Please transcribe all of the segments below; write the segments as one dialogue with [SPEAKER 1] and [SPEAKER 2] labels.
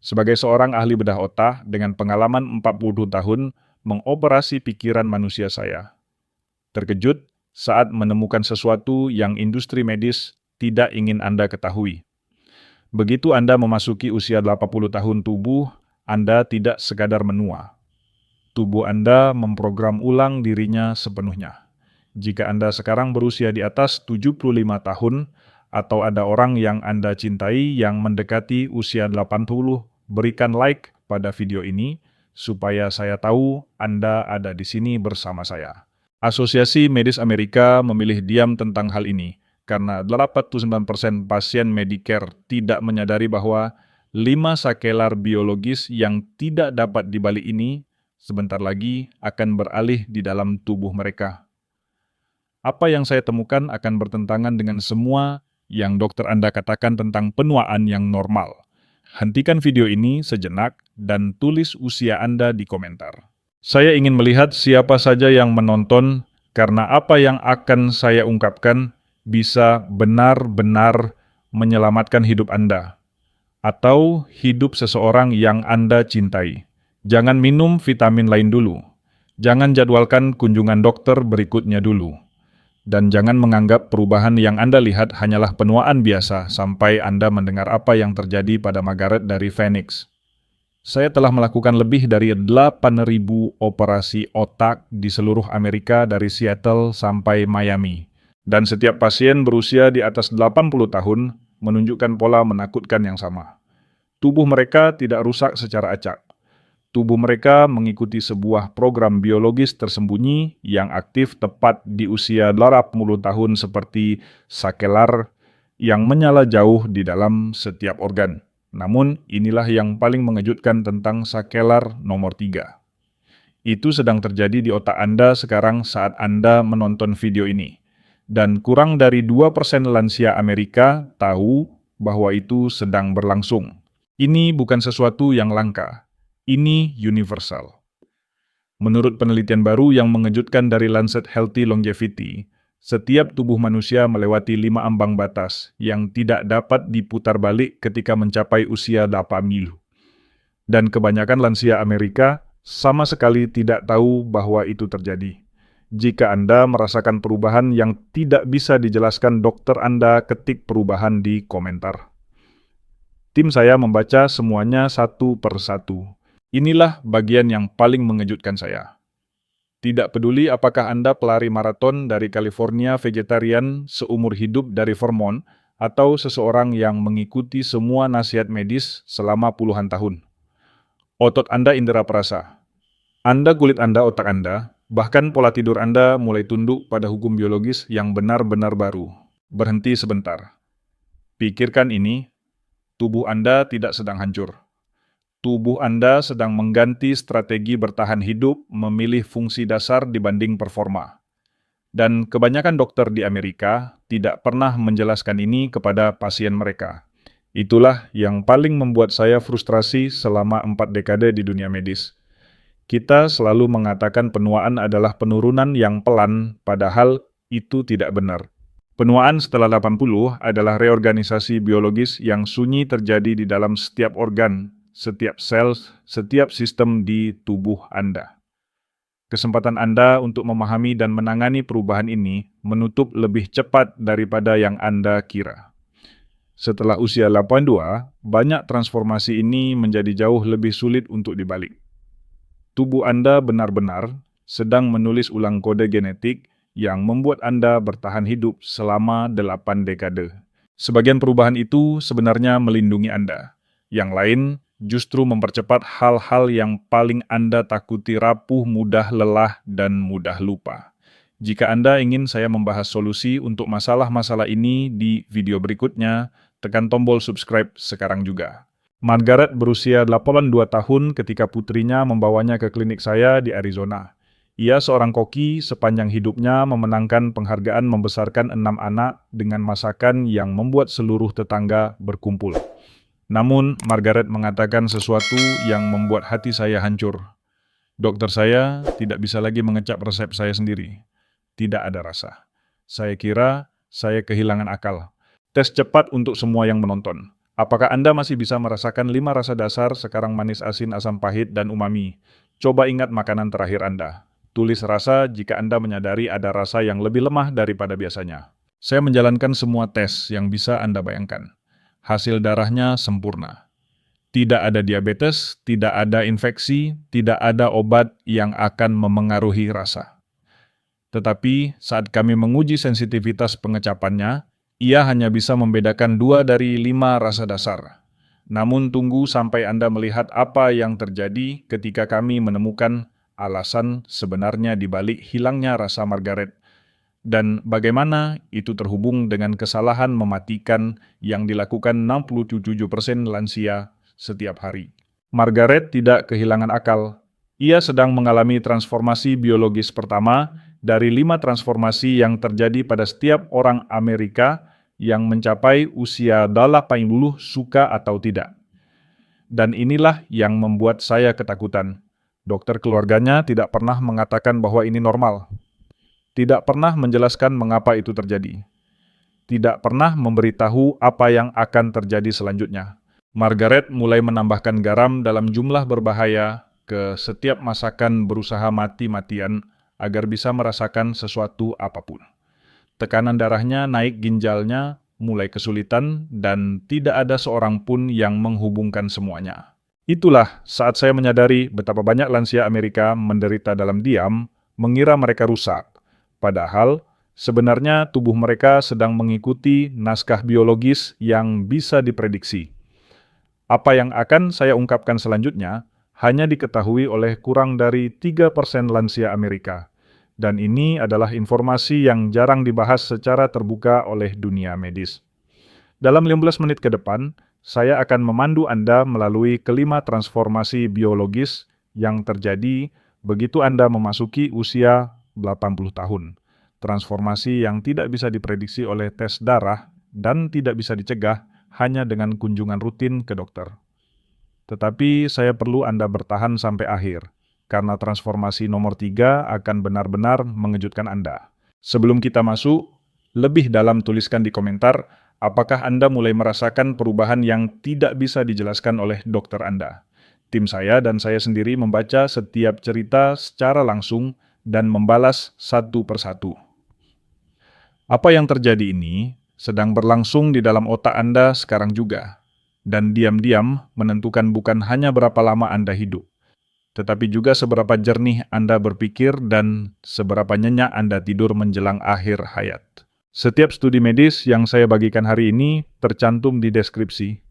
[SPEAKER 1] Sebagai seorang ahli bedah otak dengan pengalaman 40 tahun mengoperasi pikiran manusia saya, terkejut saat menemukan sesuatu yang industri medis tidak ingin Anda ketahui. Begitu Anda memasuki usia 80 tahun tubuh, Anda tidak sekadar menua. Tubuh Anda memprogram ulang dirinya sepenuhnya. Jika Anda sekarang berusia di atas 75 tahun, atau ada orang yang Anda cintai yang mendekati usia 80, berikan like pada video ini, supaya saya tahu Anda ada di sini bersama saya. Asosiasi Medis Amerika memilih diam tentang hal ini, karena 89% pasien Medicare tidak menyadari bahwa 5 sakelar biologis yang tidak dapat dibalik ini sebentar lagi akan beralih di dalam tubuh mereka. Apa yang saya temukan akan bertentangan dengan semua yang dokter Anda katakan tentang penuaan yang normal. Hentikan video ini sejenak dan tulis usia Anda di komentar. Saya ingin melihat siapa saja yang menonton karena apa yang akan saya ungkapkan bisa benar-benar menyelamatkan hidup Anda atau hidup seseorang yang Anda cintai. Jangan minum vitamin lain dulu. Jangan jadwalkan kunjungan dokter berikutnya dulu. Dan jangan menganggap perubahan yang Anda lihat hanyalah penuaan biasa sampai Anda mendengar apa yang terjadi pada Margaret dari Phoenix. Saya telah melakukan lebih dari 8.000 operasi otak di seluruh Amerika dari Seattle sampai Miami. Dan setiap pasien berusia di atas 80 tahun menunjukkan pola menakutkan yang sama. Tubuh mereka tidak rusak secara acak. Tubuh mereka mengikuti sebuah program biologis tersembunyi yang aktif tepat di usia 80 tahun seperti sakelar yang menyala jauh di dalam setiap organ. Namun, inilah yang paling mengejutkan tentang sakelar nomor 3. Itu sedang terjadi di otak Anda sekarang saat Anda menonton video ini. Dan kurang dari 2% lansia Amerika tahu bahwa itu sedang berlangsung. Ini bukan sesuatu yang langka. Ini universal. Menurut penelitian baru yang mengejutkan dari Lancet Healthy Longevity, setiap tubuh manusia melewati 5 ambang batas yang tidak dapat diputar balik ketika mencapai usia 80. Dan kebanyakan lansia Amerika sama sekali tidak tahu bahwa itu terjadi. Jika Anda merasakan perubahan yang tidak bisa dijelaskan dokter Anda, ketik perubahan di komentar. Tim saya membaca semuanya satu per satu. Inilah bagian yang paling mengejutkan saya. Tidak peduli apakah Anda pelari maraton dari California vegetarian seumur hidup dari Vermont atau seseorang yang mengikuti semua nasihat medis selama puluhan tahun. Otot Anda indera perasa. Anda kulit Anda otak Anda, bahkan pola tidur Anda mulai tunduk pada hukum biologis yang benar-benar baru. Berhenti sebentar. Pikirkan ini, tubuh Anda tidak sedang hancur. Tubuh Anda sedang mengganti strategi bertahan hidup, memilih fungsi dasar dibanding performa. Dan kebanyakan dokter di Amerika tidak pernah menjelaskan ini kepada pasien mereka. Itulah yang paling membuat saya frustrasi selama 4 dekade di dunia medis. Kita selalu mengatakan penuaan adalah penurunan yang pelan, padahal itu tidak benar. Penuaan setelah 80 adalah reorganisasi biologis yang sunyi terjadi di dalam setiap organ, setiap sel, setiap sistem di tubuh Anda. Kesempatan Anda untuk memahami dan menangani perubahan ini menutup lebih cepat daripada yang Anda kira. Setelah usia 82, banyak transformasi ini menjadi jauh lebih sulit untuk dibalik. Tubuh Anda benar-benar sedang menulis ulang kode genetik yang membuat Anda bertahan hidup selama 8 dekade. Sebagian perubahan itu sebenarnya melindungi Anda. Yang lain justru mempercepat hal-hal yang paling Anda takuti rapuh, mudah lelah, dan mudah lupa. Jika Anda ingin saya membahas solusi untuk masalah-masalah ini di video berikutnya, tekan tombol subscribe sekarang juga. Margaret berusia 82 tahun ketika putrinya membawanya ke klinik saya di Arizona. Ia seorang koki sepanjang hidupnya memenangkan penghargaan membesarkan 6 anak dengan masakan yang membuat seluruh tetangga berkumpul. Namun, Margaret mengatakan sesuatu yang membuat hati saya hancur. Dokter saya tidak bisa lagi mengecap resep saya sendiri. Tidak ada rasa. Saya kira saya kehilangan akal. Tes cepat untuk semua yang menonton. Apakah Anda masih bisa merasakan 5 rasa dasar sekarang manis, asin, asam, pahit, dan umami? Coba ingat makanan terakhir Anda. Tulis rasa jika Anda menyadari ada rasa yang lebih lemah daripada biasanya. Saya menjalankan semua tes yang bisa Anda bayangkan. Hasil darahnya sempurna. Tidak ada diabetes, tidak ada infeksi, tidak ada obat yang akan memengaruhi rasa. Tetapi saat kami menguji sensitivitas pengecapannya, ia hanya bisa membedakan 2 dari 5 rasa dasar. Namun tunggu sampai Anda melihat apa yang terjadi ketika kami menemukan alasan sebenarnya di balik hilangnya rasa Margaret dan bagaimana itu terhubung dengan kesalahan mematikan yang dilakukan 67% lansia setiap hari. Margaret tidak kehilangan akal. Ia sedang mengalami transformasi biologis pertama dari 5 transformasi yang terjadi pada setiap orang Amerika yang mencapai usia 80 suka atau tidak. Dan inilah yang membuat saya ketakutan. Dokter keluarganya tidak pernah mengatakan bahwa ini normal. Tidak pernah menjelaskan mengapa itu terjadi. Tidak pernah memberitahu apa yang akan terjadi selanjutnya. Margaret mulai menambahkan garam dalam jumlah berbahaya ke setiap masakan, berusaha mati-matian agar bisa merasakan sesuatu apapun. Tekanan darahnya naik, ginjalnya mulai kesulitan, dan tidak ada seorang pun yang menghubungkan semuanya. Itulah saat saya menyadari betapa banyak lansia Amerika menderita dalam diam, mengira mereka rusak. Padahal, sebenarnya tubuh mereka sedang mengikuti naskah biologis yang bisa diprediksi. Apa yang akan saya ungkapkan selanjutnya hanya diketahui oleh kurang dari 3% lansia Amerika. Dan ini adalah informasi yang jarang dibahas secara terbuka oleh dunia medis. Dalam 15 menit ke depan, saya akan memandu Anda melalui kelima transformasi biologis yang terjadi begitu Anda memasuki usia 80 tahun. Transformasi yang tidak bisa diprediksi oleh tes darah dan tidak bisa dicegah hanya dengan kunjungan rutin ke dokter. Tetapi saya perlu Anda bertahan sampai akhir, karena transformasi nomor 3 akan benar-benar mengejutkan Anda. Sebelum kita masuk, lebih dalam tuliskan di komentar, apakah Anda mulai merasakan perubahan yang tidak bisa dijelaskan oleh dokter Anda. Tim saya dan saya sendiri membaca setiap cerita secara langsung dan membalas satu persatu. Apa yang terjadi ini sedang berlangsung di dalam otak Anda sekarang juga, dan diam-diam menentukan bukan hanya berapa lama Anda hidup, tetapi juga seberapa jernih Anda berpikir dan seberapa nyenyak Anda tidur menjelang akhir hayat. Setiap studi medis yang saya bagikan hari ini tercantum di deskripsi.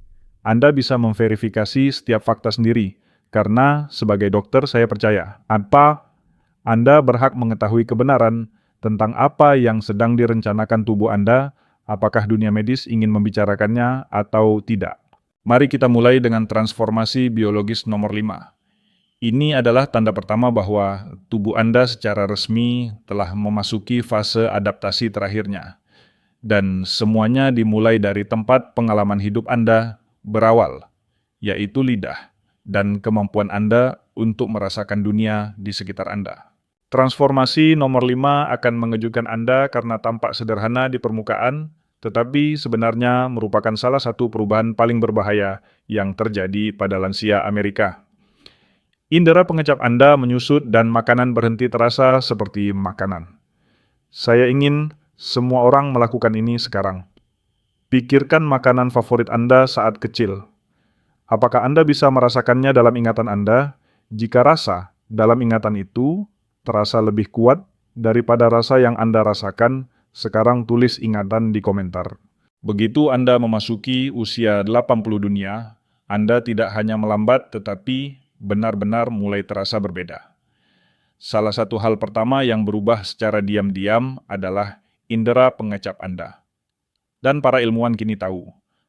[SPEAKER 1] Anda bisa memverifikasi setiap fakta sendiri, karena sebagai dokter saya percaya, Anda berhak mengetahui kebenaran tentang apa yang sedang direncanakan tubuh Anda, apakah dunia medis ingin membicarakannya atau tidak. Mari kita mulai dengan transformasi biologis nomor 5. Ini adalah tanda pertama bahwa tubuh Anda secara resmi telah memasuki fase adaptasi terakhirnya. Dan semuanya dimulai dari tempat pengalaman hidup Anda berawal, yaitu lidah, dan kemampuan Anda untuk merasakan dunia di sekitar Anda. Transformasi nomor 5 akan mengejutkan Anda karena tampak sederhana di permukaan, tetapi sebenarnya merupakan salah satu perubahan paling berbahaya yang terjadi pada lansia Amerika. Indera pengecap Anda menyusut dan makanan berhenti terasa seperti makanan. Saya ingin semua orang melakukan ini sekarang. Pikirkan makanan favorit Anda saat kecil. Apakah Anda bisa merasakannya dalam ingatan Anda? Jika rasa dalam ingatan itu terasa lebih kuat daripada rasa yang Anda rasakan, sekarang tulis ingatan di komentar. Begitu Anda memasuki usia 80 dunia, Anda tidak hanya melambat tetapi benar-benar mulai terasa berbeda. Salah satu hal pertama yang berubah secara diam-diam adalah indera pengecap Anda. Dan para ilmuwan kini tahu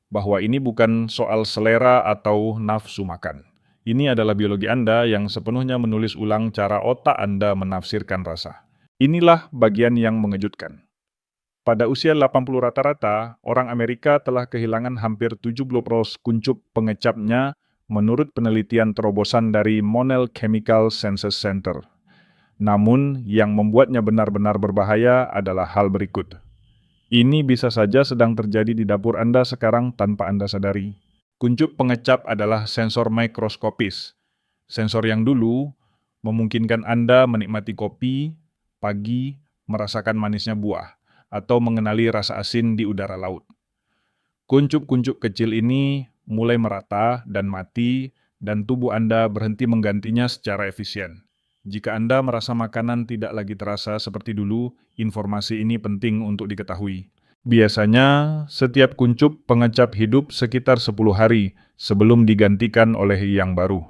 [SPEAKER 1] bahwa ini bukan soal selera atau nafsu makan. Ini adalah biologi Anda yang sepenuhnya menulis ulang cara otak Anda menafsirkan rasa. Inilah bagian yang mengejutkan. Pada usia 80 rata-rata, orang Amerika telah kehilangan hampir 70% kuncup pengecapnya menurut penelitian terobosan dari Monell Chemical Senses Center. Namun, yang membuatnya benar-benar berbahaya adalah hal berikut. Ini bisa saja sedang terjadi di dapur Anda sekarang tanpa Anda sadari. Kuncup pengecap adalah sensor mikroskopis. Sensor yang dulu memungkinkan Anda menikmati kopi pagi, merasakan manisnya buah, atau mengenali rasa asin di udara laut. Kuncup-kuncup kecil ini mulai merata dan mati, dan tubuh Anda berhenti menggantinya secara efisien. Jika Anda merasa makanan tidak lagi terasa seperti dulu, informasi ini penting untuk diketahui. Biasanya, setiap kuncup pengecap hidup sekitar 10 hari sebelum digantikan oleh yang baru.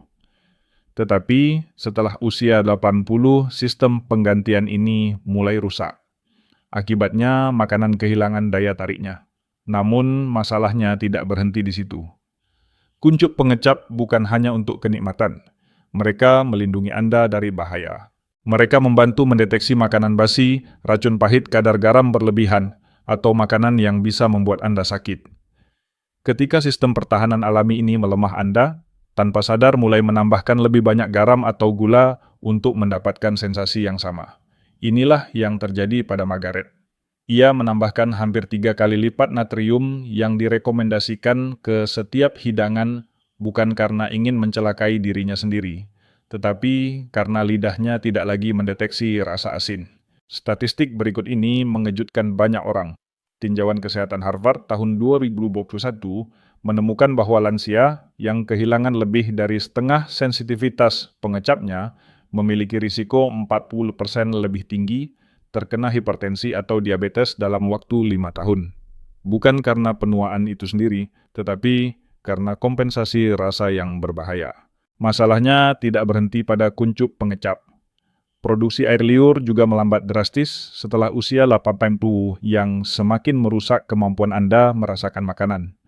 [SPEAKER 1] Tetapi, setelah usia 80, sistem penggantian ini mulai rusak. Akibatnya, makanan kehilangan daya tariknya. Namun, masalahnya tidak berhenti di situ. Kuncup pengecap bukan hanya untuk kenikmatan. Mereka melindungi Anda dari bahaya. Mereka membantu mendeteksi makanan basi, racun pahit, kadar garam berlebihan, atau makanan yang bisa membuat Anda sakit. Ketika sistem pertahanan alami ini melemah, Anda tanpa sadar mulai menambahkan lebih banyak garam atau gula untuk mendapatkan sensasi yang sama. Inilah yang terjadi pada Margaret. Ia menambahkan hampir 3 kali lipat natrium yang direkomendasikan ke setiap hidangan bukan karena ingin mencelakai dirinya sendiri, tetapi karena lidahnya tidak lagi mendeteksi rasa asin. Statistik berikut ini mengejutkan banyak orang. Tinjauan Kesehatan Harvard tahun 2021 menemukan bahwa lansia yang kehilangan lebih dari setengah sensitivitas pengecapnya memiliki risiko 40% lebih tinggi terkena hipertensi atau diabetes dalam waktu 5 tahun. Bukan karena penuaan itu sendiri, tetapi karena kompensasi rasa yang berbahaya. Masalahnya tidak berhenti pada kuncup pengecap. Produksi air liur juga melambat drastis setelah usia 80 yang semakin merusak kemampuan Anda merasakan makanan.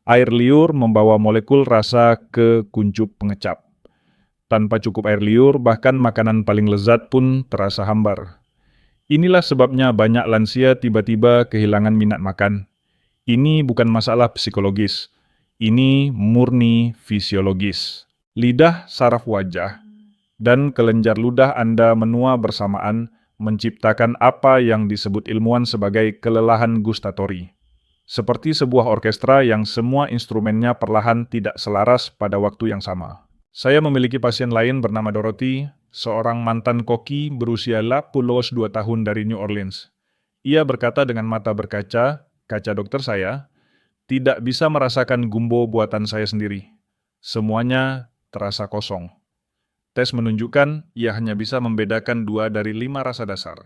[SPEAKER 1] Air liur membawa molekul rasa ke kuncup pengecap. Tanpa cukup air liur, bahkan makanan paling lezat pun terasa hambar. Inilah sebabnya banyak lansia tiba-tiba kehilangan minat makan. Ini bukan masalah psikologis. Ini murni fisiologis. Lidah, saraf wajah, dan kelenjar ludah Anda menua bersamaan menciptakan apa yang disebut ilmuwan sebagai kelelahan gustatori. Seperti sebuah orkestra yang semua instrumennya perlahan tidak selaras pada waktu yang sama. Saya memiliki pasien lain bernama Dorothy, seorang mantan koki berusia 82 tahun dari New Orleans. Ia berkata dengan mata berkaca, kaca dokter saya, tidak bisa merasakan gumbo buatan saya sendiri. Semuanya terasa kosong. Tes menunjukkan ia hanya bisa membedakan 2 dari 5 rasa dasar.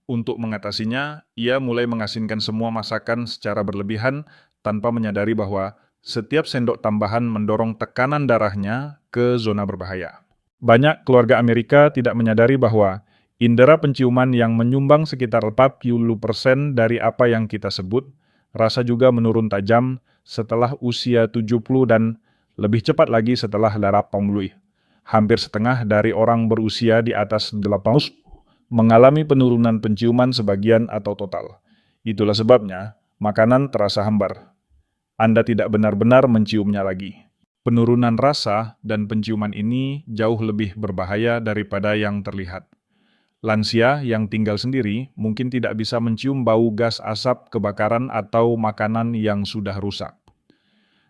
[SPEAKER 1] Untuk mengatasinya, ia mulai mengasinkan semua masakan secara berlebihan tanpa menyadari bahwa setiap sendok tambahan mendorong tekanan darahnya ke zona berbahaya. Banyak keluarga Amerika tidak menyadari bahwa indera penciuman yang menyumbang sekitar 40% dari apa yang kita sebut, rasa juga menurun tajam setelah usia 70 dan lebih cepat lagi setelah 80. Hampir setengah dari orang berusia di atas 80 mengalami penurunan penciuman sebagian atau total. Itulah sebabnya makanan terasa hambar. Anda tidak benar-benar menciumnya lagi. Penurunan rasa dan penciuman ini jauh lebih berbahaya daripada yang terlihat. Lansia yang tinggal sendiri mungkin tidak bisa mencium bau gas asap kebakaran atau makanan yang sudah rusak.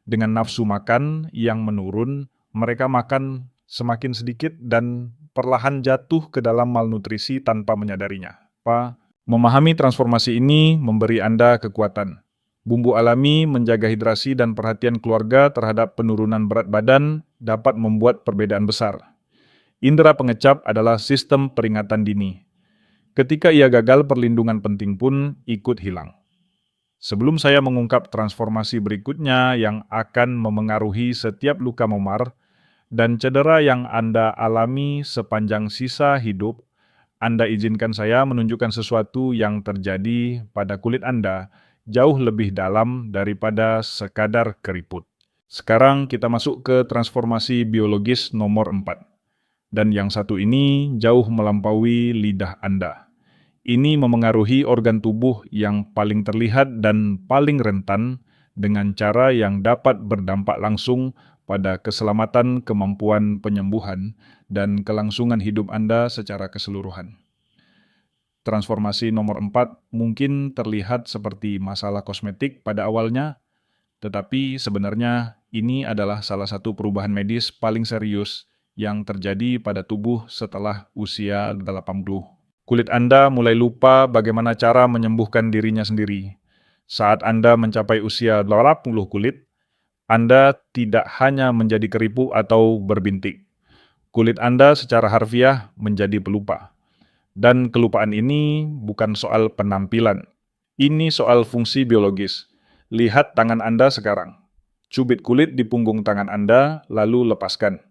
[SPEAKER 1] Dengan nafsu makan yang menurun, mereka makan semakin sedikit dan perlahan jatuh ke dalam malnutrisi tanpa menyadarinya. Memahami transformasi ini memberi Anda kekuatan. Bumbu alami, menjaga hidrasi dan perhatian keluarga terhadap penurunan berat badan dapat membuat perbedaan besar. Indera pengecap adalah sistem peringatan dini. Ketika ia gagal, perlindungan penting pun ikut hilang. Sebelum saya mengungkap transformasi berikutnya yang akan memengaruhi setiap luka memar dan cedera yang Anda alami sepanjang sisa hidup, Anda izinkan saya menunjukkan sesuatu yang terjadi pada kulit Anda jauh lebih dalam daripada sekadar keriput. Sekarang kita masuk ke transformasi biologis nomor 4. Dan yang satu ini jauh melampaui lidah Anda. Ini memengaruhi organ tubuh yang paling terlihat dan paling rentan dengan cara yang dapat berdampak langsung pada keselamatan, kemampuan penyembuhan, dan kelangsungan hidup Anda secara keseluruhan. Transformasi nomor 4 mungkin terlihat seperti masalah kosmetik pada awalnya, tetapi sebenarnya Ini adalah salah satu perubahan medis paling serius yang terjadi pada tubuh setelah usia 80. Kulit Anda mulai lupa bagaimana cara menyembuhkan dirinya sendiri. Saat Anda mencapai usia 80 kulit, Anda tidak hanya menjadi keriput atau berbintik. Kulit Anda secara harfiah menjadi pelupa. Dan kelupaan ini bukan soal penampilan. Ini soal fungsi biologis. Lihat tangan Anda sekarang. Cubit kulit di punggung tangan Anda, lalu lepaskan.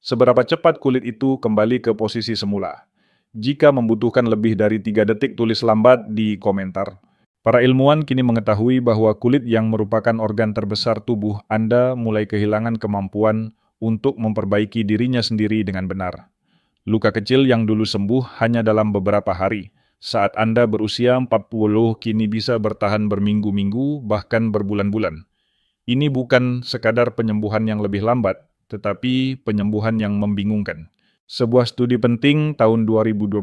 [SPEAKER 1] Seberapa cepat kulit itu kembali ke posisi semula? Jika membutuhkan lebih dari 3 detik, tulis lambat di komentar. Para ilmuwan kini mengetahui bahwa kulit yang merupakan organ terbesar tubuh Anda mulai kehilangan kemampuan untuk memperbaiki dirinya sendiri dengan benar. Luka kecil yang dulu sembuh hanya dalam beberapa hari. Saat Anda berusia 40 kini bisa bertahan berminggu-minggu, bahkan berbulan-bulan. Ini bukan sekadar penyembuhan yang lebih lambat, tetapi penyembuhan yang membingungkan. Sebuah studi penting tahun 2022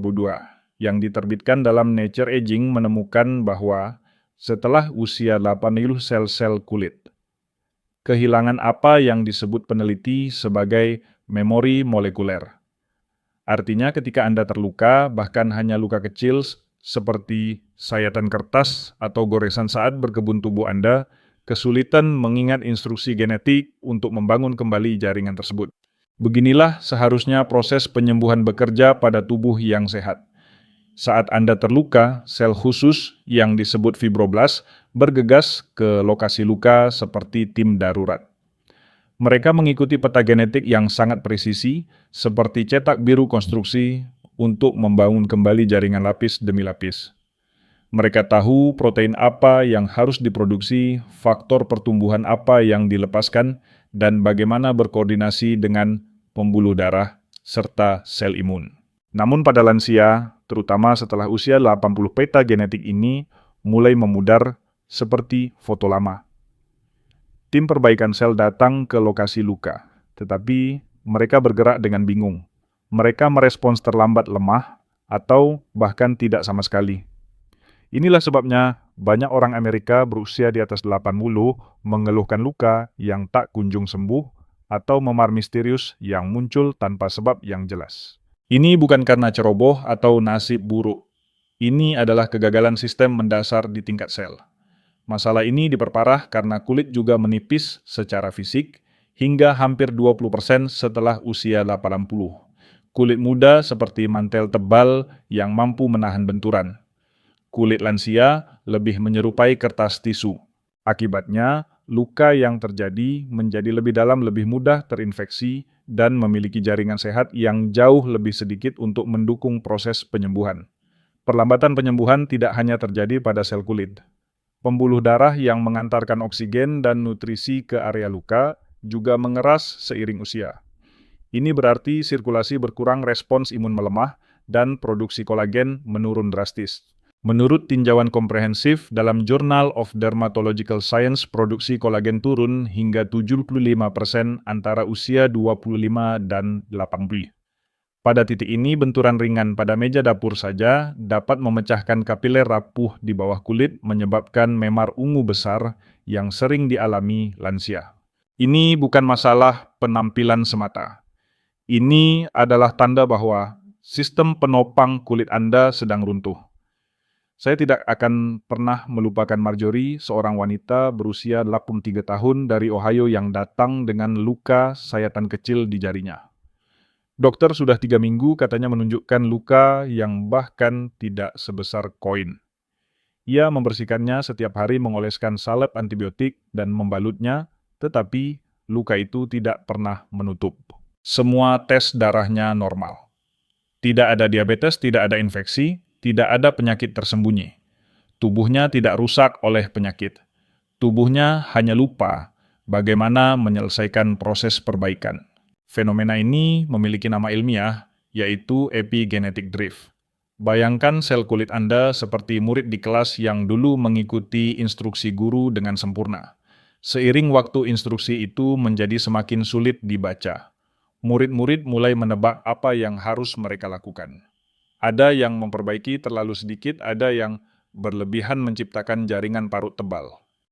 [SPEAKER 1] yang diterbitkan dalam Nature Aging menemukan bahwa setelah usia 80 sel-sel kulit, kehilangan apa yang disebut peneliti sebagai memori molekuler. Artinya ketika Anda terluka, bahkan hanya luka kecil seperti sayatan kertas atau goresan saat berkebun tubuh Anda, kesulitan mengingat instruksi genetik untuk membangun kembali jaringan tersebut. Beginilah seharusnya proses penyembuhan bekerja pada tubuh yang sehat. Saat Anda terluka, sel khusus yang disebut fibroblast bergegas ke lokasi luka seperti tim darurat. Mereka mengikuti peta genetik yang sangat presisi, seperti cetak biru konstruksi untuk membangun kembali jaringan lapis demi lapis. Mereka tahu protein apa yang harus diproduksi, faktor pertumbuhan apa yang dilepaskan, dan bagaimana berkoordinasi dengan pembuluh darah serta sel imun. Namun pada lansia, terutama setelah usia 80, peta genetik ini mulai memudar seperti foto lama. Tim perbaikan sel datang ke lokasi luka, tetapi mereka bergerak dengan bingung. Mereka merespons terlambat, lemah, atau bahkan tidak sama sekali. Inilah sebabnya banyak orang Amerika berusia di atas 80 mengeluhkan luka yang tak kunjung sembuh atau memar misterius yang muncul tanpa sebab yang jelas. Ini bukan karena ceroboh atau nasib buruk. Ini adalah kegagalan sistem mendasar di tingkat sel. Masalah ini diperparah karena kulit juga menipis secara fisik hingga hampir 20% setelah usia 80. Kulit muda seperti mantel tebal yang mampu menahan benturan. Kulit lansia lebih menyerupai kertas tisu. Akibatnya, luka yang terjadi menjadi lebih dalam, lebih mudah terinfeksi, dan memiliki jaringan sehat yang jauh lebih sedikit untuk mendukung proses penyembuhan. Perlambatan penyembuhan tidak hanya terjadi pada sel kulit. Pembuluh darah yang mengantarkan oksigen dan nutrisi ke area luka juga mengeras seiring usia. Ini berarti sirkulasi berkurang, respons imun melemah, dan produksi kolagen menurun drastis. Menurut tinjauan komprehensif dalam Journal of Dermatological Science, produksi kolagen turun hingga 75% antara usia 25 dan 80. Pada titik ini, benturan ringan pada meja dapur saja dapat memecahkan kapiler rapuh di bawah kulit, menyebabkan memar ungu besar yang sering dialami lansia. Ini bukan masalah penampilan semata. Ini adalah tanda bahwa sistem penopang kulit Anda sedang runtuh. Saya tidak akan pernah melupakan Marjorie, seorang wanita berusia 83 tahun dari Ohio yang datang dengan luka sayatan kecil di jarinya. Dokter sudah 3 minggu katanya menunjukkan luka yang bahkan tidak sebesar koin. Ia membersihkannya setiap hari, mengoleskan salep antibiotik dan membalutnya, tetapi luka itu tidak pernah menutup. Semua tes darahnya normal. Tidak ada diabetes, tidak ada infeksi, tidak ada penyakit tersembunyi. Tubuhnya tidak rusak oleh penyakit. Tubuhnya hanya lupa bagaimana menyelesaikan proses perbaikan. Fenomena ini memiliki nama ilmiah, yaitu epigenetic drift. Bayangkan sel kulit Anda seperti murid di kelas yang dulu mengikuti instruksi guru dengan sempurna. Seiring waktu, instruksi itu menjadi semakin sulit dibaca. Murid-murid mulai menebak apa yang harus mereka lakukan. Ada yang memperbaiki terlalu sedikit, ada yang berlebihan menciptakan jaringan parut tebal.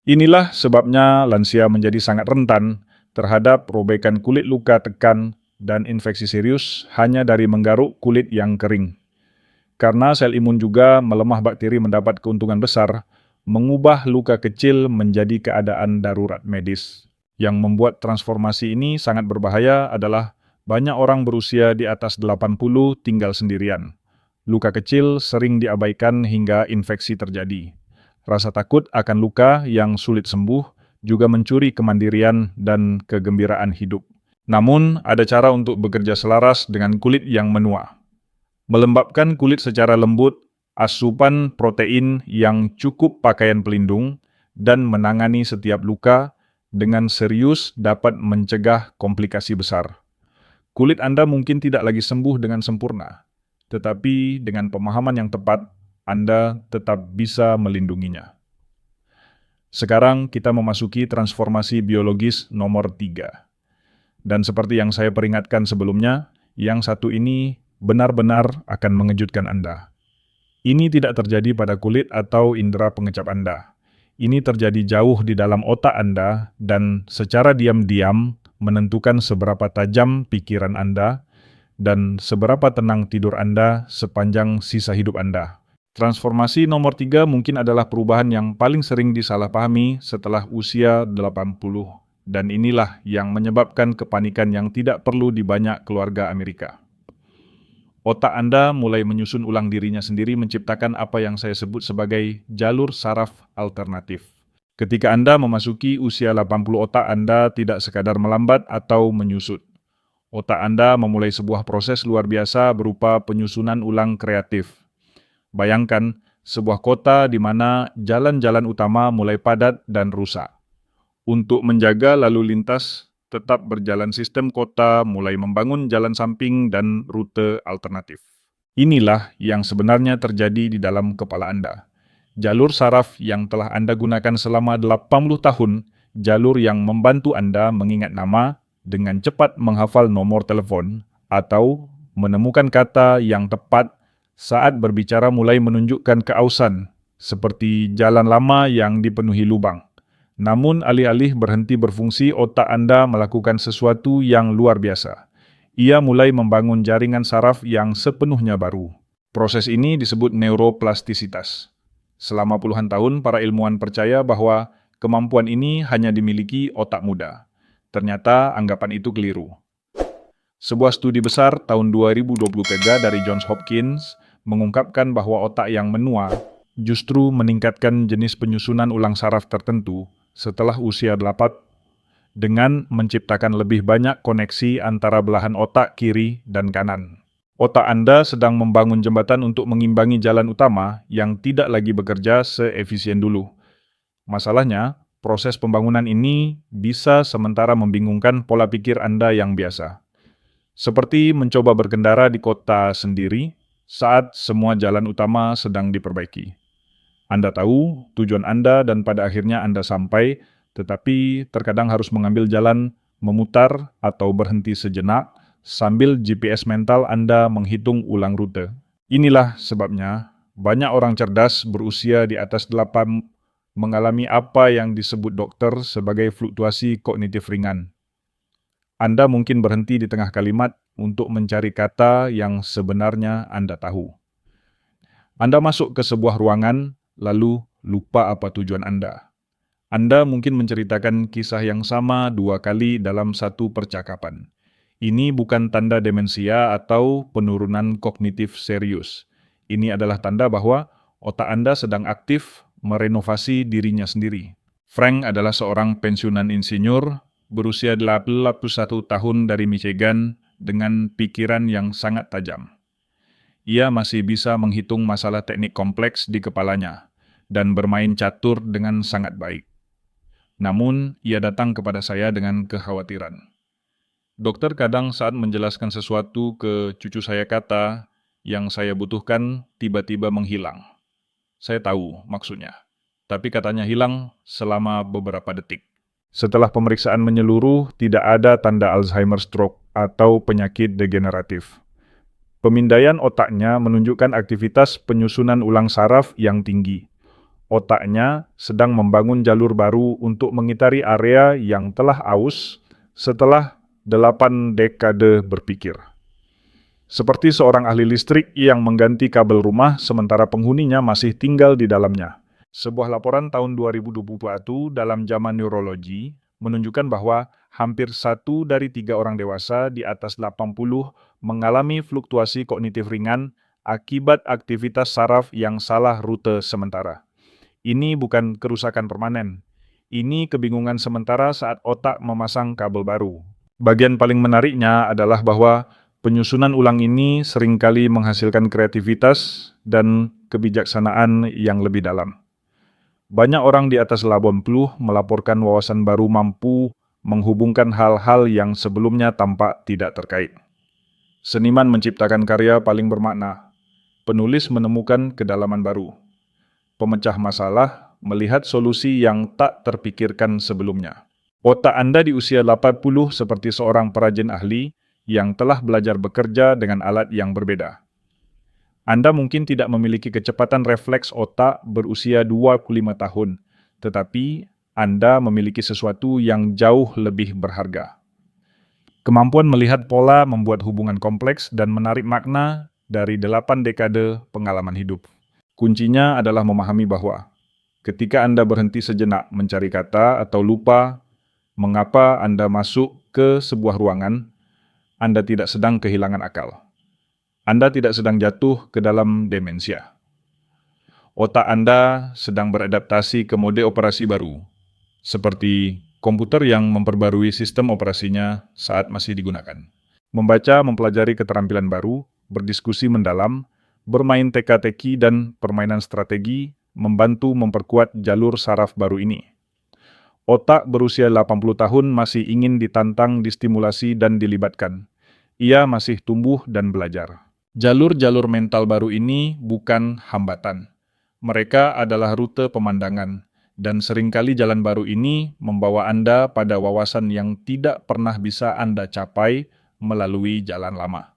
[SPEAKER 1] Inilah sebabnya lansia menjadi sangat rentan terhadap robekan kulit luka tekan dan infeksi serius hanya dari menggaruk kulit yang kering. Karena sel imun juga melemah, bakteri mendapat keuntungan besar mengubah luka kecil menjadi keadaan darurat medis. Yang membuat transformasi ini sangat berbahaya adalah banyak orang berusia di atas 80 tinggal sendirian. Luka kecil sering diabaikan hingga infeksi terjadi. Rasa takut akan luka yang sulit sembuh juga mencuri kemandirian dan kegembiraan hidup. Namun, ada cara untuk bekerja selaras dengan kulit yang menua. Melembabkan kulit secara lembut, asupan protein yang cukup pakaian pelindung, dan menangani setiap luka dengan serius dapat mencegah komplikasi besar. Kulit Anda mungkin tidak lagi sembuh dengan sempurna, tetapi dengan pemahaman yang tepat, Anda tetap bisa melindunginya. Sekarang kita memasuki transformasi biologis nomor 3. Dan seperti yang saya peringatkan sebelumnya, yang satu ini benar-benar akan mengejutkan Anda. Ini tidak terjadi pada kulit atau indera pengecap Anda. Ini terjadi jauh di dalam otak Anda dan secara diam-diam menentukan seberapa tajam pikiran Anda dan seberapa tenang tidur Anda sepanjang sisa hidup Anda. Transformasi nomor 3 mungkin adalah perubahan yang paling sering disalahpahami setelah usia 80. Dan inilah yang menyebabkan kepanikan yang tidak perlu di banyak keluarga Amerika. Otak Anda mulai menyusun ulang dirinya sendiri menciptakan apa yang saya sebut sebagai jalur saraf alternatif. Ketika Anda memasuki usia 80, otak Anda tidak sekadar melambat atau menyusut. Otak Anda memulai sebuah proses luar biasa berupa penyusunan ulang kreatif. Bayangkan sebuah kota di mana jalan-jalan utama mulai padat dan rusak. Untuk menjaga lalu lintas tetap berjalan, sistem kota mulai membangun jalan samping dan rute alternatif. Inilah yang sebenarnya terjadi di dalam kepala Anda. Jalur saraf yang telah Anda gunakan selama 80 tahun, jalur yang membantu Anda mengingat nama, dengan cepat menghafal nomor telepon, atau menemukan kata yang tepat saat berbicara mulai menunjukkan keausan, seperti jalan lama yang dipenuhi lubang. Namun alih-alih berhenti berfungsi, otak Anda melakukan sesuatu yang luar biasa. Ia mulai membangun jaringan saraf yang sepenuhnya baru. Proses ini disebut neuroplastisitas. Selama puluhan tahun, para ilmuwan percaya bahwa kemampuan ini hanya dimiliki otak muda. Ternyata anggapan itu keliru. Sebuah studi besar tahun 2023 dari Johns Hopkins mengungkapkan bahwa otak yang menua justru meningkatkan jenis penyusunan ulang saraf tertentu setelah usia 8 dengan menciptakan lebih banyak koneksi antara belahan otak kiri dan kanan. Otak Anda sedang membangun jembatan untuk mengimbangi jalan utama yang tidak lagi bekerja seefisien dulu. Masalahnya, proses pembangunan ini bisa sementara membingungkan pola pikir Anda yang biasa. Seperti mencoba berkendara di kota sendiri saat semua jalan utama sedang diperbaiki. Anda tahu tujuan Anda dan pada akhirnya Anda sampai, tetapi terkadang harus mengambil jalan memutar atau berhenti sejenak sambil GPS mental Anda menghitung ulang rute. Inilah sebabnya banyak orang cerdas berusia di atas 8 mengalami apa yang disebut dokter sebagai fluktuasi kognitif ringan. Anda mungkin berhenti di tengah kalimat untuk mencari kata yang sebenarnya Anda tahu. Anda masuk ke sebuah ruangan, lalu lupa apa tujuan Anda. Anda mungkin menceritakan kisah yang sama 2 kali dalam satu percakapan. Ini bukan tanda demensia atau penurunan kognitif serius. Ini adalah tanda bahwa otak Anda sedang aktif merenovasi dirinya sendiri. Frank adalah seorang pensiunan insinyur berusia 81 tahun dari Michigan dengan pikiran yang sangat tajam. Ia masih bisa menghitung masalah teknik kompleks di kepalanya dan bermain catur dengan sangat baik. Namun, ia datang kepada saya dengan kekhawatiran. Dokter kadang saat menjelaskan sesuatu ke cucu saya kata yang saya butuhkan tiba-tiba menghilang. Saya tahu maksudnya, tapi katanya hilang selama beberapa detik. Setelah pemeriksaan menyeluruh, tidak ada tanda Alzheimer, stroke, atau penyakit degeneratif. Pemindaian otaknya menunjukkan aktivitas penyusunan ulang saraf yang tinggi. Otaknya sedang membangun jalur baru untuk mengitari area yang telah aus setelah 8 dekade berpikir. Seperti seorang ahli listrik yang mengganti kabel rumah sementara penghuninya masih tinggal di dalamnya. Sebuah laporan tahun 2021 dalam Zaman Neurologi menunjukkan bahwa hampir 1 dari 3 orang dewasa di atas 80 mengalami fluktuasi kognitif ringan akibat aktivitas saraf yang salah rute sementara. Ini bukan kerusakan permanen. Ini kebingungan sementara saat otak memasang kabel baru. Bagian paling menariknya adalah bahwa penyusunan ulang ini seringkali menghasilkan kreativitas dan kebijaksanaan yang lebih dalam. Banyak orang di atas 80 melaporkan wawasan baru mampu menghubungkan hal-hal yang sebelumnya tampak tidak terkait. Seniman menciptakan karya paling bermakna. Penulis menemukan kedalaman baru. Pemecah masalah melihat solusi yang tak terpikirkan sebelumnya. Otak Anda di usia 80 seperti seorang perajin ahli yang telah belajar bekerja dengan alat yang berbeda. Anda mungkin tidak memiliki kecepatan refleks otak berusia 25 tahun, tetapi Anda memiliki sesuatu yang jauh lebih berharga. Kemampuan melihat pola membuat hubungan kompleks dan menarik makna dari 8 dekade pengalaman hidup. Kuncinya adalah memahami bahwa ketika Anda berhenti sejenak mencari kata atau lupa mengapa Anda masuk ke sebuah ruangan, Anda tidak sedang kehilangan akal. Anda tidak sedang jatuh ke dalam demensia. Otak Anda sedang beradaptasi ke mode operasi baru, seperti komputer yang memperbarui sistem operasinya saat masih digunakan. Membaca, mempelajari keterampilan baru, berdiskusi mendalam, bermain teka-teki dan permainan strategi membantu memperkuat jalur saraf baru ini. Otak berusia 80 tahun masih ingin ditantang, distimulasi dan dilibatkan. Ia masih tumbuh dan belajar. Jalur-jalur mental baru ini bukan hambatan. Mereka adalah rute pemandangan, dan seringkali jalan baru ini membawa Anda pada wawasan yang tidak pernah bisa Anda capai melalui jalan lama.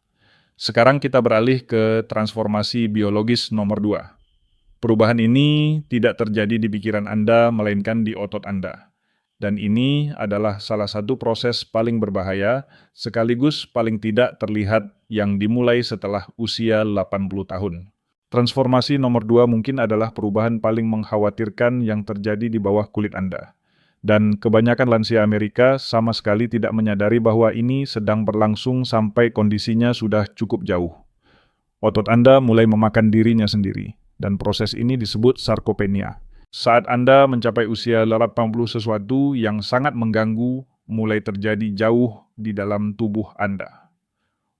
[SPEAKER 1] Sekarang kita beralih ke transformasi biologis nomor 2. Perubahan ini tidak terjadi di pikiran Anda, melainkan di otot Anda. Dan ini adalah salah satu proses paling berbahaya, sekaligus paling tidak terlihat yang dimulai setelah usia 80 tahun. Transformasi nomor 2 mungkin adalah perubahan paling mengkhawatirkan yang terjadi di bawah kulit Anda. Dan kebanyakan lansia Amerika sama sekali tidak menyadari bahwa ini sedang berlangsung sampai kondisinya sudah cukup jauh. Otot Anda mulai memakan dirinya sendiri, dan proses ini disebut sarkopenia. Saat Anda mencapai usia 80, sesuatu yang sangat mengganggu mulai terjadi jauh di dalam tubuh Anda.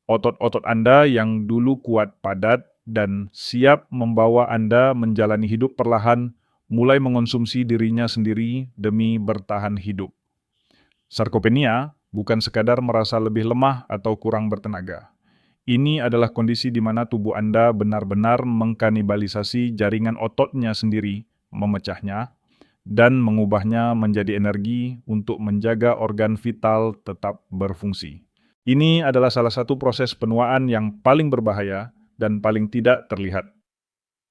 [SPEAKER 1] Otot-otot Anda yang dulu kuat, padat, dan siap membawa Anda menjalani hidup perlahan mulai mengonsumsi dirinya sendiri demi bertahan hidup. Sarkopenia bukan sekadar merasa lebih lemah atau kurang bertenaga. Ini adalah kondisi di mana tubuh Anda benar-benar mengkanibalisasi jaringan ototnya sendiri, memecahnya, dan mengubahnya menjadi energi untuk menjaga organ vital tetap berfungsi. Ini adalah salah satu proses penuaan yang paling berbahaya dan paling tidak terlihat.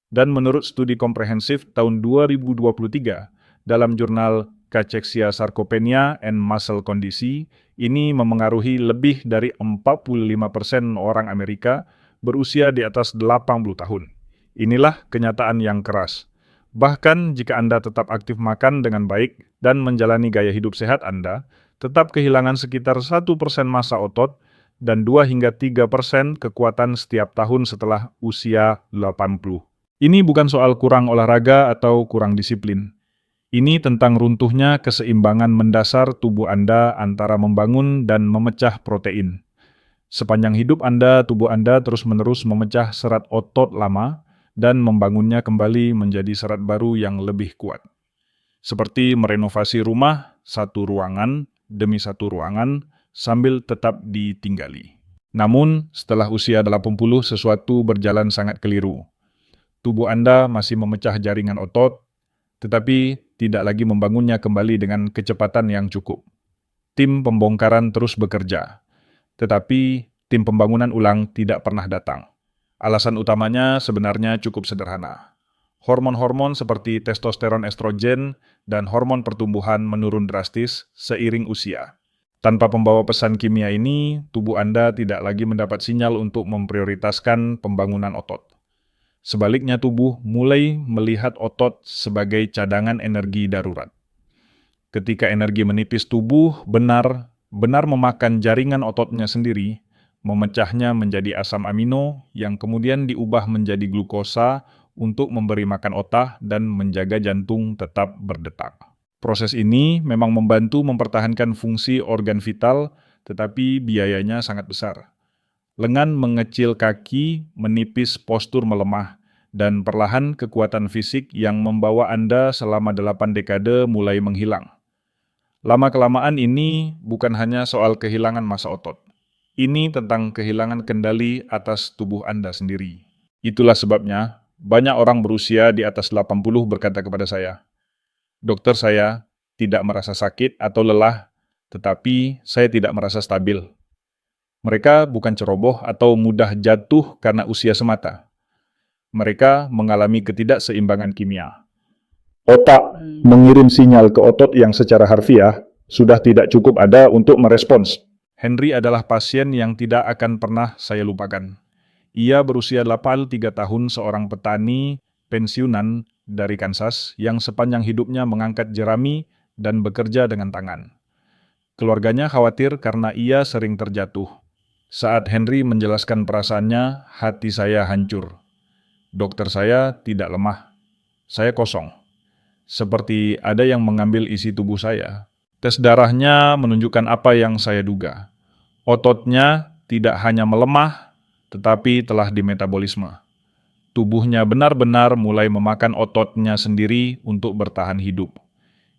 [SPEAKER 1] Dan menurut studi komprehensif tahun 2023 dalam jurnal Cachexia Sarcopenia and Muscle Kondisi, ini memengaruhi lebih dari 45% orang Amerika berusia di atas 80 tahun. Inilah kenyataan yang keras. Bahkan jika Anda tetap aktif makan dengan baik dan menjalani gaya hidup sehat Anda, tetap kehilangan sekitar 1% massa otot dan 2 hingga 3% kekuatan setiap tahun setelah usia 80. Ini bukan soal kurang olahraga atau kurang disiplin. Ini tentang runtuhnya keseimbangan mendasar tubuh Anda antara membangun dan memecah protein. Sepanjang hidup Anda, tubuh Anda terus-menerus memecah serat otot lama dan membangunnya kembali menjadi serat baru yang lebih kuat. Seperti merenovasi rumah satu ruangan demi satu ruangan sambil tetap ditinggali. Namun, setelah usia 80, sesuatu berjalan sangat keliru. Tubuh Anda masih memecah jaringan otot, tetapi tidak lagi membangunnya kembali dengan kecepatan yang cukup. Tim pembongkaran terus bekerja, tetapi tim pembangunan ulang tidak pernah datang. Alasan utamanya sebenarnya cukup sederhana. Hormon-hormon seperti testosteron, estrogen, dan hormon pertumbuhan menurun drastis seiring usia. Tanpa pembawa pesan kimia ini, tubuh Anda tidak lagi mendapat sinyal untuk memprioritaskan pembangunan otot. Sebaliknya, tubuh mulai melihat otot sebagai cadangan energi darurat. Ketika energi menipis, tubuh benar memakan jaringan ototnya sendiri, memecahnya menjadi asam amino yang kemudian diubah menjadi glukosa untuk memberi makan otak dan menjaga jantung tetap berdetak. Proses ini memang membantu mempertahankan fungsi organ vital, tetapi biayanya sangat besar. Lengan mengecil kaki, menipis postur melemah, dan perlahan kekuatan fisik yang membawa Anda selama 8 dekade mulai menghilang. Lama-kelamaan ini bukan hanya soal kehilangan massa otot. Ini tentang kehilangan kendali atas tubuh Anda sendiri. Itulah sebabnya banyak orang berusia di atas 80 berkata kepada saya, "Dokter, saya tidak merasa sakit atau lelah, tetapi saya tidak merasa stabil." Mereka bukan ceroboh atau mudah jatuh karena usia semata. Mereka mengalami ketidakseimbangan kimia. Otak mengirim sinyal ke otot yang secara harfiah sudah tidak cukup ada untuk merespons. Henry adalah pasien yang tidak akan pernah saya lupakan. Ia berusia 83 tahun, seorang petani pensiunan dari Kansas yang sepanjang hidupnya mengangkat jerami dan bekerja dengan tangan. Keluarganya khawatir karena ia sering terjatuh. Saat Henry menjelaskan perasaannya, hati saya hancur. Dokter, saya tidak lemah. Saya kosong. Seperti ada yang mengambil isi tubuh saya. Tes darahnya menunjukkan apa yang saya duga. Ototnya tidak hanya melemah, tetapi telah dimetabolisme. Tubuhnya benar-benar mulai memakan ototnya sendiri untuk bertahan hidup.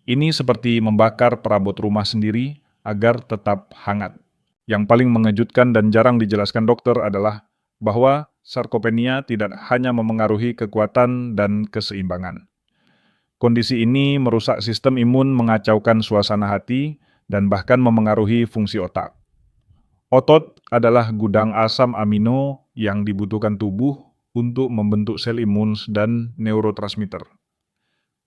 [SPEAKER 1] Ini seperti membakar perabot rumah sendiri agar tetap hangat. Yang paling mengejutkan dan jarang dijelaskan dokter adalah bahwa sarkopenia tidak hanya memengaruhi kekuatan dan keseimbangan. Kondisi ini merusak sistem imun, mengacaukan suasana hati, dan bahkan memengaruhi fungsi otak. Otot adalah gudang asam amino yang dibutuhkan tubuh untuk membentuk sel imun dan neurotransmitter.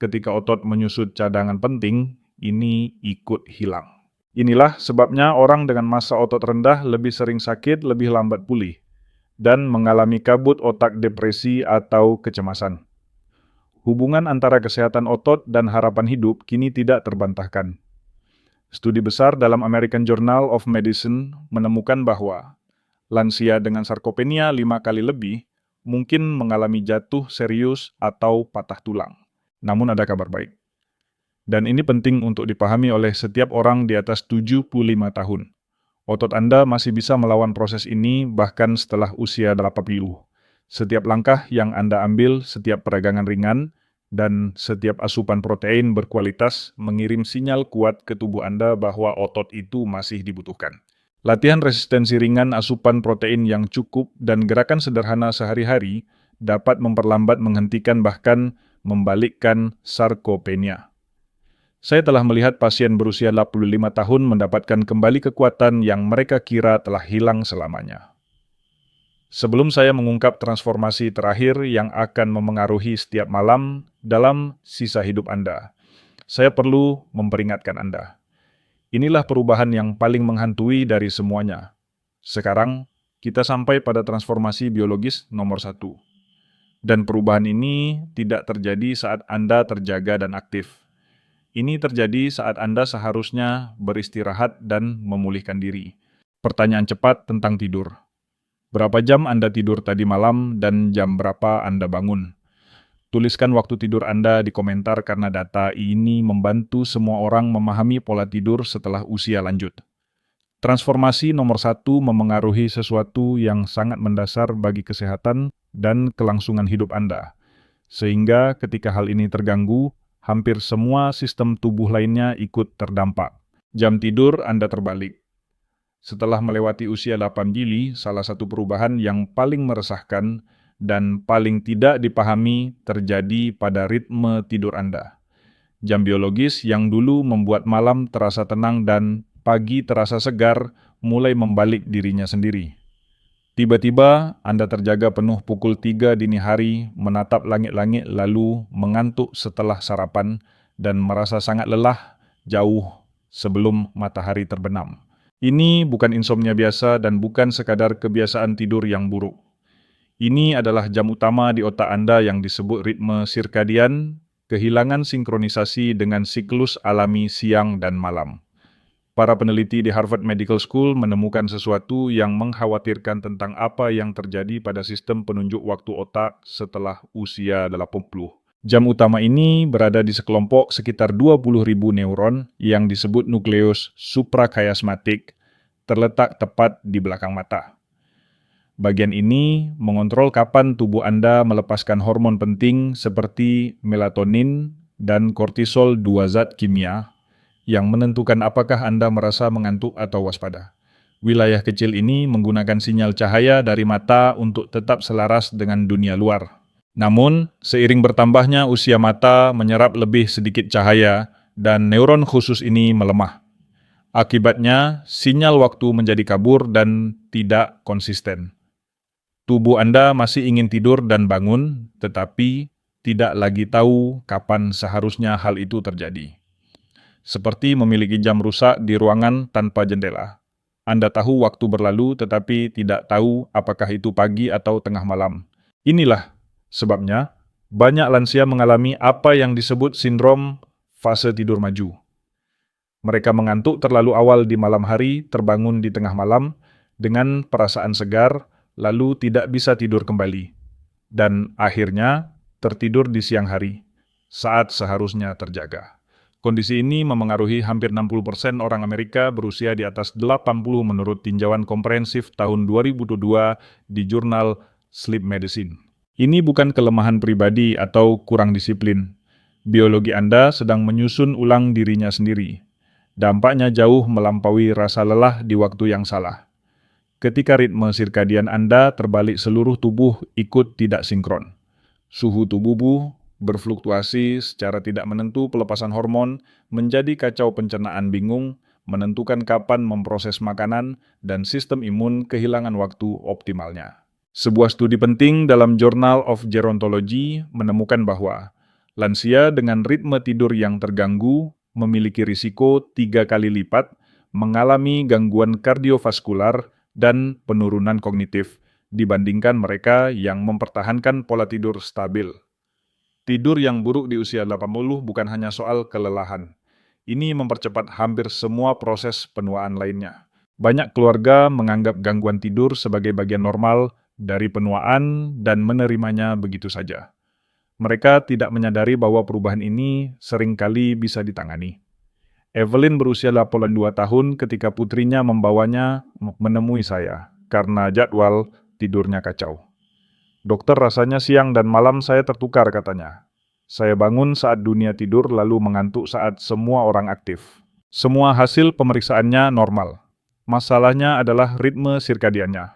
[SPEAKER 1] Ketika otot menyusut cadangan penting, ini ikut hilang. Inilah sebabnya orang dengan massa otot rendah lebih sering sakit, lebih lambat pulih, dan mengalami kabut otak, depresi, atau kecemasan. Hubungan antara kesehatan otot dan harapan hidup kini tidak terbantahkan. Studi besar dalam American Journal of Medicine menemukan bahwa lansia dengan sarkopenia 5 kali lebih mungkin mengalami jatuh serius atau patah tulang. Namun ada kabar baik. Dan ini penting untuk dipahami oleh setiap orang di atas 75 tahun. Otot Anda masih bisa melawan proses ini bahkan setelah usia 80. Setiap langkah yang Anda ambil, setiap peragangan ringan, dan setiap asupan protein berkualitas mengirim sinyal kuat ke tubuh Anda bahwa otot itu masih dibutuhkan. Latihan resistensi ringan, asupan protein yang cukup, dan gerakan sederhana sehari-hari dapat memperlambat, menghentikan, bahkan membalikkan sarkopenia. Saya telah melihat pasien berusia 85 tahun mendapatkan kembali kekuatan yang mereka kira telah hilang selamanya. Sebelum saya mengungkap transformasi terakhir yang akan memengaruhi setiap malam dalam sisa hidup Anda, saya perlu memperingatkan Anda. Inilah perubahan yang paling menghantui dari semuanya. Sekarang, kita sampai pada transformasi biologis nomor 1. Dan perubahan ini tidak terjadi saat Anda terjaga dan aktif. Ini terjadi saat Anda seharusnya beristirahat dan memulihkan diri. Pertanyaan cepat tentang tidur. Berapa jam Anda tidur tadi malam dan jam berapa Anda bangun? Tuliskan waktu tidur Anda di komentar karena data ini membantu semua orang memahami pola tidur setelah usia lanjut. Transformasi nomor 1 memengaruhi sesuatu yang sangat mendasar bagi kesehatan dan kelangsungan hidup Anda. Sehingga ketika hal ini terganggu, hampir semua sistem tubuh lainnya ikut terdampak. Jam tidur Anda terbalik. Setelah melewati usia 8 Jili, salah satu perubahan yang paling meresahkan dan paling tidak dipahami terjadi pada ritme tidur Anda. Jam biologis yang dulu membuat malam terasa tenang dan pagi terasa segar mulai membalik dirinya sendiri. Tiba-tiba Anda terjaga penuh pukul 3 dini hari, menatap langit-langit lalu mengantuk setelah sarapan dan merasa sangat lelah jauh sebelum matahari terbenam. Ini bukan insomnia biasa dan bukan sekadar kebiasaan tidur yang buruk. Ini adalah jam utama di otak Anda yang disebut ritme sirkadian, kehilangan sinkronisasi dengan siklus alami siang dan malam. Para peneliti di Harvard Medical School menemukan sesuatu yang mengkhawatirkan tentang apa yang terjadi pada sistem penunjuk waktu otak setelah usia 80. Jam utama ini berada di sekelompok sekitar 20.000 neuron yang disebut nukleus suprachiasmatic, terletak tepat di belakang mata. Bagian ini mengontrol kapan tubuh Anda melepaskan hormon penting seperti melatonin dan kortisol, dua zat kimia yang menentukan apakah Anda merasa mengantuk atau waspada. Wilayah kecil ini menggunakan sinyal cahaya dari mata untuk tetap selaras dengan dunia luar. Namun, seiring bertambahnya usia mata menyerap lebih sedikit cahaya dan neuron khusus ini melemah. Akibatnya, sinyal waktu menjadi kabur dan tidak konsisten. Tubuh Anda masih ingin tidur dan bangun, tetapi tidak lagi tahu kapan seharusnya hal itu terjadi. Seperti memiliki jam rusak di ruangan tanpa jendela. Anda tahu waktu berlalu tetapi tidak tahu apakah itu pagi atau tengah malam. Inilah sebabnya banyak lansia mengalami apa yang disebut sindrom fase tidur maju. Mereka mengantuk terlalu awal di malam hari, terbangun di tengah malam dengan perasaan segar, lalu tidak bisa tidur kembali. Dan akhirnya tertidur di siang hari, saat seharusnya terjaga. Kondisi ini memengaruhi hampir 60% orang Amerika berusia di atas 80 menurut tinjauan komprehensif tahun 2022 di jurnal Sleep Medicine. Ini bukan kelemahan pribadi atau kurang disiplin. Biologi Anda sedang menyusun ulang dirinya sendiri. Dampaknya jauh melampaui rasa lelah di waktu yang salah. Ketika ritme sirkadian Anda terbalik, seluruh tubuh ikut tidak sinkron. Suhu tubuhmu berfluktuasi secara tidak menentu, pelepasan hormon menjadi kacau, pencernaan bingung, menentukan kapan memproses makanan, dan sistem imun kehilangan waktu optimalnya. Sebuah studi penting dalam Journal of Gerontology menemukan bahwa lansia dengan ritme tidur yang terganggu memiliki risiko 3 kali lipat mengalami gangguan kardiovaskular dan penurunan kognitif dibandingkan mereka yang mempertahankan pola tidur stabil. Tidur yang buruk di usia 80 bukan hanya soal kelelahan. Ini mempercepat hampir semua proses penuaan lainnya. Banyak keluarga menganggap gangguan tidur sebagai bagian normal dari penuaan dan menerimanya begitu saja. Mereka tidak menyadari bahwa perubahan ini seringkali bisa ditangani. Evelyn berusia 82 tahun ketika putrinya membawanya menemui saya karena jadwal tidurnya kacau. Dokter, rasanya siang dan malam saya tertukar, katanya. Saya bangun saat dunia tidur lalu mengantuk saat semua orang aktif. Semua hasil pemeriksaannya normal. Masalahnya adalah ritme sirkadiannya.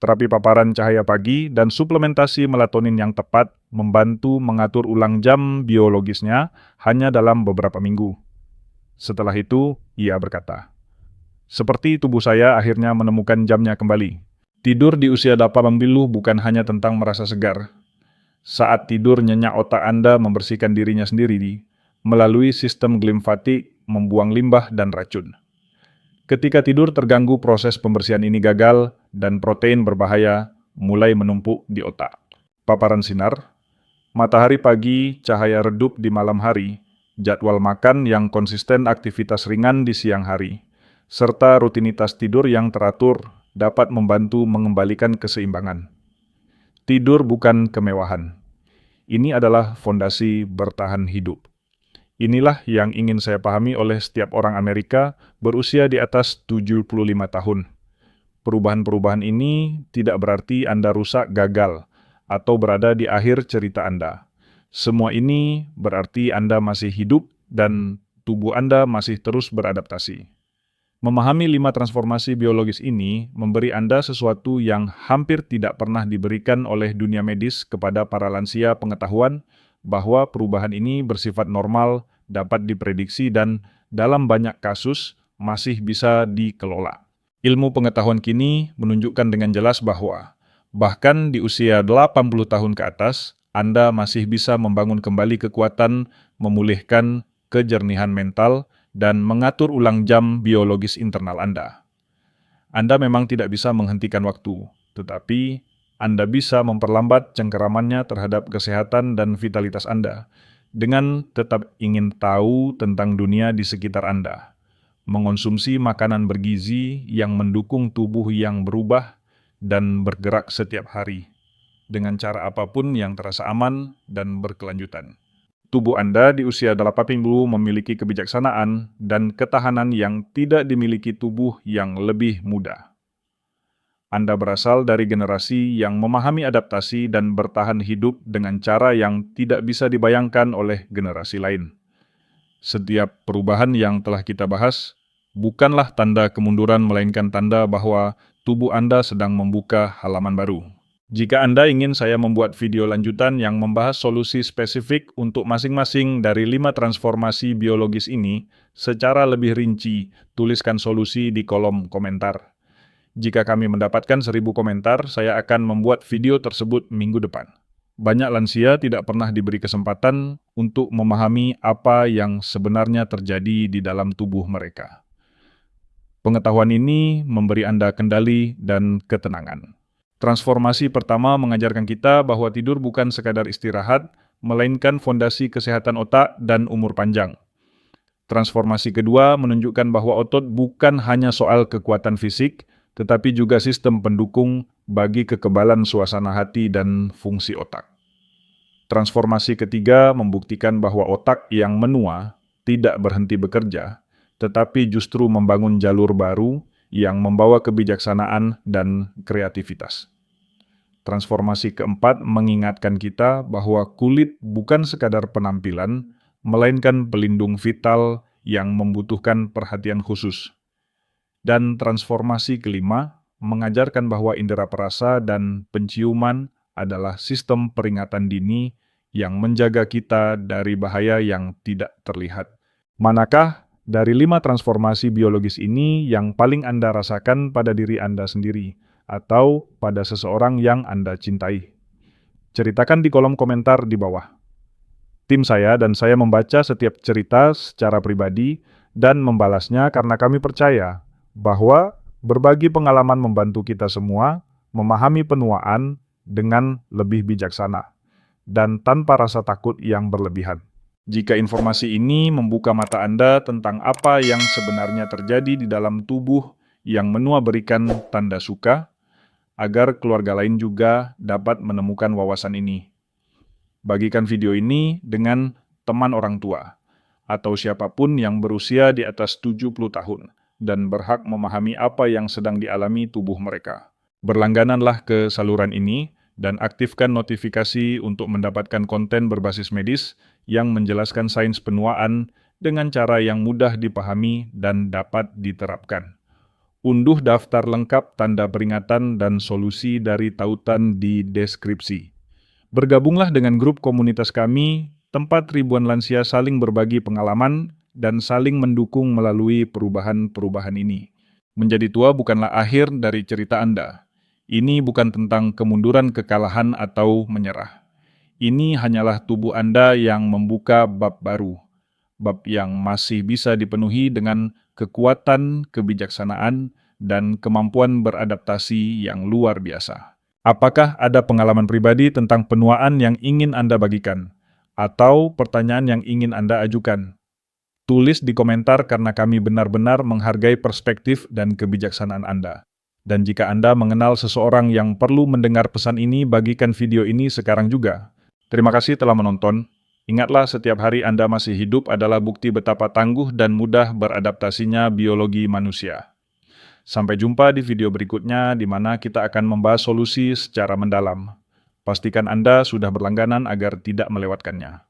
[SPEAKER 1] Terapi paparan cahaya pagi dan suplementasi melatonin yang tepat membantu mengatur ulang jam biologisnya hanya dalam beberapa minggu. Setelah itu, ia berkata, "Seperti tubuh saya akhirnya menemukan jamnya kembali." Tidur di usia 80 bukan hanya tentang merasa segar. Saat tidur, nyenyak otak Anda membersihkan dirinya sendiri melalui sistem glimfatik, membuang limbah dan racun. Ketika tidur terganggu, proses pembersihan ini gagal dan protein berbahaya mulai menumpuk di otak. Paparan sinar, matahari pagi, cahaya redup di malam hari, jadwal makan yang konsisten, aktivitas ringan di siang hari, serta rutinitas tidur yang teratur dapat membantu mengembalikan keseimbangan. Tidur bukan kemewahan. Ini adalah fondasi bertahan hidup. Inilah yang ingin saya pahami oleh setiap orang Amerika berusia di atas 75 tahun. Perubahan-perubahan ini tidak berarti Anda rusak, gagal, atau berada di akhir cerita Anda. Semua ini berarti Anda masih hidup dan tubuh Anda masih terus beradaptasi. Memahami 5 transformasi biologis ini memberi Anda sesuatu yang hampir tidak pernah diberikan oleh dunia medis kepada para lansia, pengetahuan bahwa perubahan ini bersifat normal, dapat diprediksi, dan dalam banyak kasus masih bisa dikelola. Ilmu pengetahuan kini menunjukkan dengan jelas bahwa bahkan di usia 80 tahun ke atas, Anda masih bisa membangun kembali kekuatan, memulihkan kejernihan mental, dan mengatur ulang jam biologis internal Anda. Anda memang tidak bisa menghentikan waktu, tetapi Anda bisa memperlambat cengkeramannya terhadap kesehatan dan vitalitas Anda dengan tetap ingin tahu tentang dunia di sekitar Anda, mengonsumsi makanan bergizi yang mendukung tubuh yang berubah dan bergerak setiap hari, dengan cara apapun yang terasa aman dan berkelanjutan. Tubuh Anda di usia 80 memiliki kebijaksanaan dan ketahanan yang tidak dimiliki tubuh yang lebih muda. Anda berasal dari generasi yang memahami adaptasi dan bertahan hidup dengan cara yang tidak bisa dibayangkan oleh generasi lain. Setiap perubahan yang telah kita bahas bukanlah tanda kemunduran, melainkan tanda bahwa tubuh Anda sedang membuka halaman baru. Jika Anda ingin saya membuat video lanjutan yang membahas solusi spesifik untuk masing-masing dari 5 transformasi biologis ini secara lebih rinci, tuliskan solusi di kolom komentar. Jika kami mendapatkan 1000 komentar, saya akan membuat video tersebut minggu depan. Banyak lansia tidak pernah diberi kesempatan untuk memahami apa yang sebenarnya terjadi di dalam tubuh mereka. Pengetahuan ini memberi Anda kendali dan ketenangan. Transformasi pertama mengajarkan kita bahwa tidur bukan sekadar istirahat, melainkan fondasi kesehatan otak dan umur panjang. Transformasi kedua menunjukkan bahwa otot bukan hanya soal kekuatan fisik, tetapi juga sistem pendukung bagi kekebalan suasana hati dan fungsi otak. Transformasi ketiga membuktikan bahwa otak yang menua tidak berhenti bekerja, tetapi justru membangun jalur baru yang membawa kebijaksanaan dan kreativitas. Transformasi keempat mengingatkan kita bahwa kulit bukan sekadar penampilan, melainkan pelindung vital yang membutuhkan perhatian khusus. Dan transformasi kelima mengajarkan bahwa indera perasa dan penciuman adalah sistem peringatan dini yang menjaga kita dari bahaya yang tidak terlihat. Manakah dari 5 transformasi biologis ini yang paling Anda rasakan pada diri Anda sendiri atau pada seseorang yang Anda cintai? Ceritakan di kolom komentar di bawah. Tim saya dan saya membaca setiap cerita secara pribadi dan membalasnya karena kami percaya bahwa berbagi pengalaman membantu kita semua memahami penuaan dengan lebih bijaksana dan tanpa rasa takut yang berlebihan. Jika informasi ini membuka mata Anda tentang apa yang sebenarnya terjadi di dalam tubuh yang menua, berikan tanda suka, agar keluarga lain juga dapat menemukan wawasan ini. Bagikan video ini dengan teman orang tua, atau siapapun yang berusia di atas 70 tahun, dan berhak memahami apa yang sedang dialami tubuh mereka. Berlanggananlah ke saluran ini, dan aktifkan notifikasi untuk mendapatkan konten berbasis medis yang menjelaskan sains penuaan dengan cara yang mudah dipahami dan dapat diterapkan. Unduh daftar lengkap tanda peringatan dan solusi dari tautan di deskripsi. Bergabunglah dengan grup komunitas kami, tempat ribuan lansia saling berbagi pengalaman dan saling mendukung melalui perubahan-perubahan ini. Menjadi tua bukanlah akhir dari cerita Anda. Ini bukan tentang kemunduran, kekalahan, atau menyerah. Ini hanyalah tubuh Anda yang membuka bab baru. Bab yang masih bisa dipenuhi dengan kekuatan, kebijaksanaan, dan kemampuan beradaptasi yang luar biasa. Apakah ada pengalaman pribadi tentang penuaan yang ingin Anda bagikan? Atau pertanyaan yang ingin Anda ajukan? Tulis di komentar karena kami benar-benar menghargai perspektif dan kebijaksanaan Anda. Dan jika Anda mengenal seseorang yang perlu mendengar pesan ini, bagikan video ini sekarang juga. Terima kasih telah menonton. Ingatlah, setiap hari Anda masih hidup adalah bukti betapa tangguh dan mudah beradaptasinya biologi manusia. Sampai jumpa di video berikutnya di mana kita akan membahas solusi secara mendalam. Pastikan Anda sudah berlangganan agar tidak melewatkannya.